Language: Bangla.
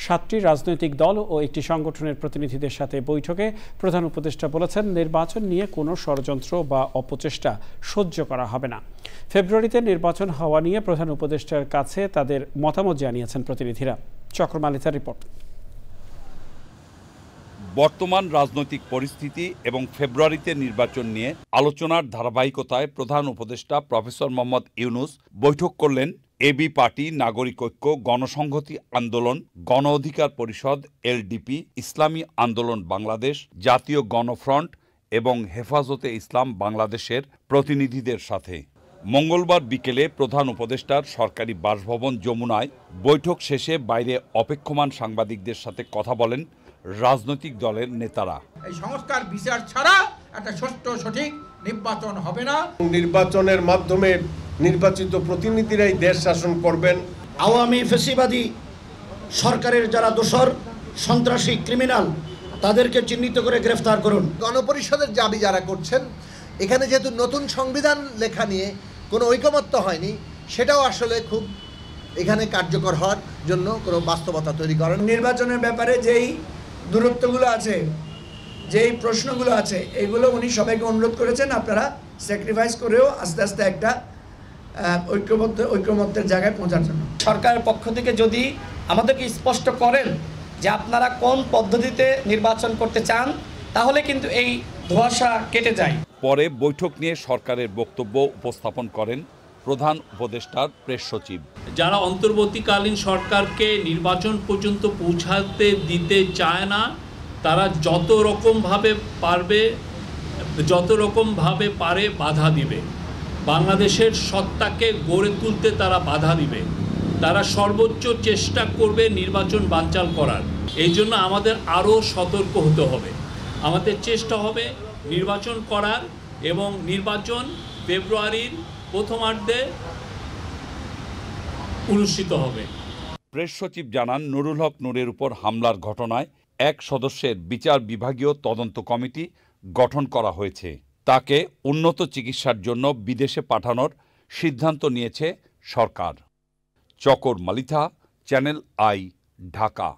7টি রাজনৈতিক দল ও একটি সংগঠনের প্রতিনিধিদের সাথে বৈঠকে প্রধান উপদেষ্টা বলেছেন, নির্বাচন নিয়ে কোনো ষড়যন্ত্র বা অপচেষ্টা সহ্য করা হবে না। ফেব্রুয়ারিতে নির্বাচন হওয়া নিয়ে প্রধান উপদেষ্টার কাছে তাদের মতামত জানিয়েছেন প্রতিনিধিরা। চক্রমালিতার রিপোর্ট। বর্তমান রাজনৈতিক পরিস্থিতি এবং ফেব্রুয়ারিতে নির্বাচন নিয়ে আলোচনার ধারাবাহিকতায় প্রধান উপদেষ্টা প্রফেসর মোহাম্মদ ইউনূস বৈঠক করলেন এবি পার্টি, নাগরিক ঐক্য, গণসংহতি আন্দোলন, গণ অধিকার পরিষদ, এলডিপি, ইসলামী আন্দোলন বাংলাদেশ, জাতীয় গণফ্রন্ট এবং হেফাজতে ইসলাম বাংলাদেশের প্রতিনিধিদের সাথে। মঙ্গলবার বিকেলে প্রধান উপদেষ্টার সরকারি বাসভবন যমুনায় বৈঠক শেষে বাইরে অপেক্ষমান সাংবাদিকদের সাথে কথা বলেন রাজনৈতিক দলের নেতারা। এই সংস্কার বিচার ছাড়া একটা সুষ্ঠু সঠিক নির্বাচন হবে না। নির্বাচনের মাধ্যমে নির্বাচিত প্রতিনিধিরাই দেশ শাসন করবেন। আওয়ামী ফ্যাসিবাদী সরকারের যারা দোসর, সন্ত্রাসী, ক্রিমিনাল, তাদেরকে চিহ্নিত করে গ্রেফতার করুন। গণপরিষদের দাবি যারা করছেন, এখানে যেহেতু নতুন সংবিধান লেখা নিয়ে কোনো ঐকমত্য হয়নি, সেটাও আসলে খুব এখানে কার্যকর হওয়ার জন্য কোনো বাস্তবতা তৈরি করেন। নির্বাচনের ব্যাপারে যেই দূরত্বগুলো আছে, যেই প্রশ্নগুলো আছে, এইগুলো উনি সবাইকে অনুরোধ করেছেন আপনারা স্যাক্রিফাইস করেও আস্তে আস্তে একটা ঐক্যমত্যের জায়গায় পৌঁছার জন্য। সরকারের পক্ষ থেকে যদি আমাদেরকে স্পষ্ট করেন যে আপনারা কোন পদ্ধতিতে নির্বাচন করতে চান, তাহলে কিন্তু এই ধোঁয়াশা কেটে যায়। পরে বৈঠক নিয়ে সরকারের বক্তব্য উপস্থাপন করেন প্রধান উপদেষ্টার প্রেস সচিব। যারা অন্তর্বর্তীকালীন সরকারকে নির্বাচন পর্যন্ত পৌঁছাতে দিতে চায় না, তারা যত রকমভাবে পারে বাধা দিবে। বাংলাদেশের সত্তাকে গড়ে তুলতে তারা বাধা দিবে। তারা সর্বোচ্চ চেষ্টা করবে নির্বাচন বানচাল করার। এই জন্য আমাদের আরও সতর্ক হতে হবে। আমাদের চেষ্টা হবে নির্বাচন করার, এবং নির্বাচন ফেব্রুয়ারির প্রথমার্ধে অনুষ্ঠিত হবে। প্রেস সচিব জানান, নুরুল হক নূরের উপর হামলার ঘটনায় এক সদস্যের বিচার বিভাগীয় তদন্ত কমিটি গঠন করা হয়েছে। তাকে উন্নত চিকিৎসার জন্য বিদেশে পাঠানোর সিদ্ধান্ত নিয়েছে সরকার। চকর মালিথা, চ্যানেল আই, ঢাকা।